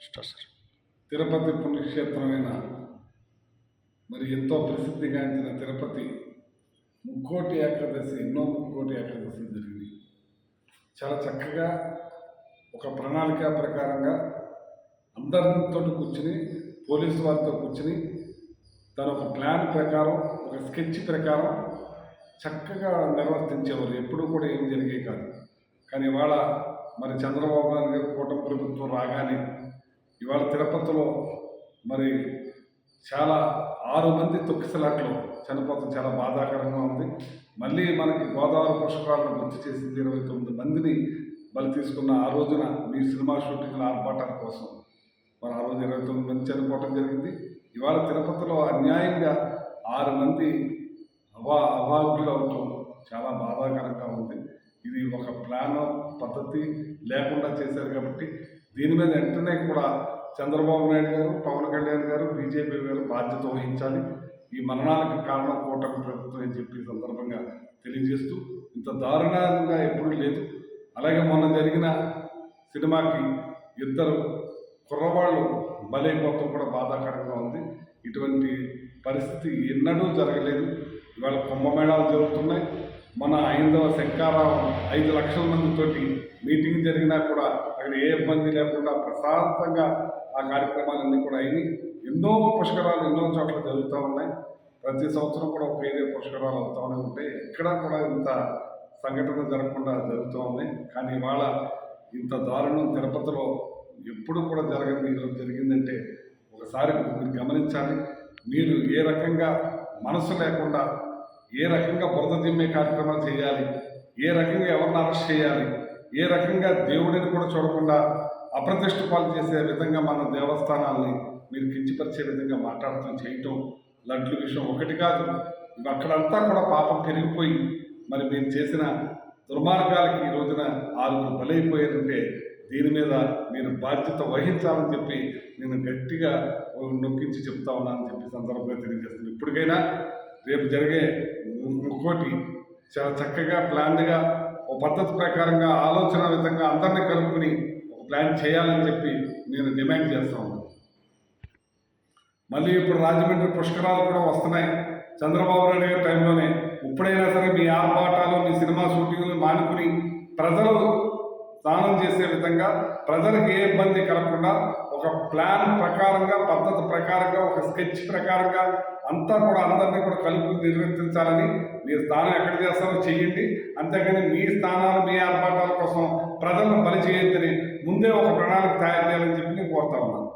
Start sir. Tirupati పుణ్యక్షేత్రమైన మరి ఎంతో ప్రసిద్ధిగాంచిన తిరుపతి ముక్కోటి ఏకాదశి ఎన్నో ముక్కోటి ఏకాదశి జరిగింది. చాలా చక్కగా ఒక ప్రణాళిక ప్రకారంగా అందరితో కూర్చుని పోలీసు వారితో కూర్చుని తన ఒక ప్లాన్ ప్రకారం ఒక స్కెచ్ ప్రకారం చక్కగా నిర్వర్తించేవారు. ఎప్పుడూ కూడా ఏం జరిగే కాదు. కానీ ఇవాళ మరి చంద్రబాబు నాయుడు గారు కూటమి ప్రభుత్వం రాగానే ఇవాళ తిరుపతిలో మరి చాలా 6 మంది తొక్కిసలాట్లో చనిపోవడం చాలా బాధాకరంగా ఉంది. మళ్ళీ మనకి గోదావరి పుష్కరాలను గుర్తు చేసింది 29 మందిని బలి తీసుకున్న ఆ రోజున మీ సినిమా షూటింగ్ల ఆర్భాటాల కోసం మరి ఆ రోజు 29 మంది చనిపోవడం జరిగింది. ఇవాళ తిరుపతిలో అన్యాయంగా 6 మంది అభాగ్యులు అవటం చాలా బాధాకరంగా ఉంది. ఇది ఒక ప్లాన్ పద్ధతి లేకుండా చేశారు కాబట్టి దీని మీద వెంటనే కూడా చంద్రబాబు నాయుడు గారు, పవన్ కళ్యాణ్ గారు, బీజేపీ గారు బాధ్యత వహించాలి. ఈ మరణాలకు కారణం కూటమి ప్రభుత్వం అని చెప్పి సందర్భంగా తెలియజేస్తూ, ఇంత దారుణంగా ఎప్పుడూ లేదు. అలాగే మొన్న జరిగిన సినిమాకి 2 కుర్రవాళ్ళు బలైపోవడం కూడా బాధాకరంగా ఉంది. ఇటువంటి పరిస్థితి ఎన్నడూ జరగలేదు. ఇవాళ కుంభమేళాలు జరుగుతున్నాయి. మన 5వ శంకారావం 5 లక్షల మందితోటి మీటింగ్ జరిగినా కూడా అక్కడ ఏ ఇబ్బంది లేకుండా ప్రశాంతంగా ఆ కార్యక్రమాలన్నీ కూడా అయినాయి. ఎన్నో పుష్కరాలు ఎన్నో చోట్ల జరుగుతూ ఉన్నాయి. ప్రతి సంవత్సరం కూడా ఒక ఏరియా పుష్కరాలు అవుతూనే ఉంటాయి. ఎక్కడా కూడా ఇంత సంఘటన జరగకుండా జరుగుతూ ఉన్నాయి. కానీ ఇవాళ ఇంత దారుణం తిరుపతిలో ఎప్పుడు కూడా జరగదు. ఈరోజు జరిగిందంటే ఒకసారి మీరు గమనించాలి. మీరు ఏ రకంగా మనసు లేకుండా ఏ రకంగా బురద దిమ్మే కార్యక్రమాలు చేయాలి, ఏ రకంగా ఎవరిని అరెస్ట్ చేయాలి, ఏ రకంగా దేవుడిని కూడా చూడకుండా అప్రతిష్ట పాలు చేసే విధంగా మన దేవస్థానాల్ని మీరు కించిపరిచే విధంగా మాట్లాడటం చేయటం, లడ్లు విషయం ఒకటి కాదు. అక్కడంతా కూడా పాపం పెరిగిపోయి మరి మీరు చేసిన దుర్మార్గాలకి ఈ రోజున 6 బలైపోయారంటే దీని మీద మీరు బాధ్యత వహించాలని చెప్పి నేను గట్టిగా నొక్కించి చెప్తా ఉన్నానని చెప్పి సందర్భంగా తెలియజేస్తున్నాను. ఇప్పటికైనా రేపు జరిగే ముక్కోటి చాలా చక్కగా ప్లాన్డ్గా ఒక పద్ధతి ప్రకారంగా ఆలోచన విధంగా అందరినీ కలుపుకుని ఒక ప్లాన్ చేయాలని చెప్పి నేను డిమాండ్ చేస్తా ఉన్నాను. మళ్ళీ ఇప్పుడు రాజమండ్రి పుష్కరాలు కూడా వస్తున్నాయి. చంద్రబాబు నాయుడు గారి టైంలోనే ఇప్పుడైనా సరే మీ ఆర్భాటాలు మీ సినిమా షూటింగ్లు మానుకుని ప్రజలు స్నానం చేసే విధంగా ప్రజలకు ఏ ఇబ్బంది కలగకుండా ఒక ప్లాన్ ప్రకారంగా పద్ధతి ప్రకారంగా ఒక స్కెచ్ ప్రకారంగా అంతా కూడా అందరినీ కూడా కలుపుకుని నిర్వర్తించాలని మీ స్థానం ఎక్కడ చేస్తారో చెయ్యండి. అంతేగాని మీ స్థానాలు మీ ఆర్భాటాల కోసం ప్రజలను బలి చేయొద్దని ముందే ఒక ప్రణాళిక తయారు చేయాలని చెప్పి నేను కోరుతా ఉన్నాను.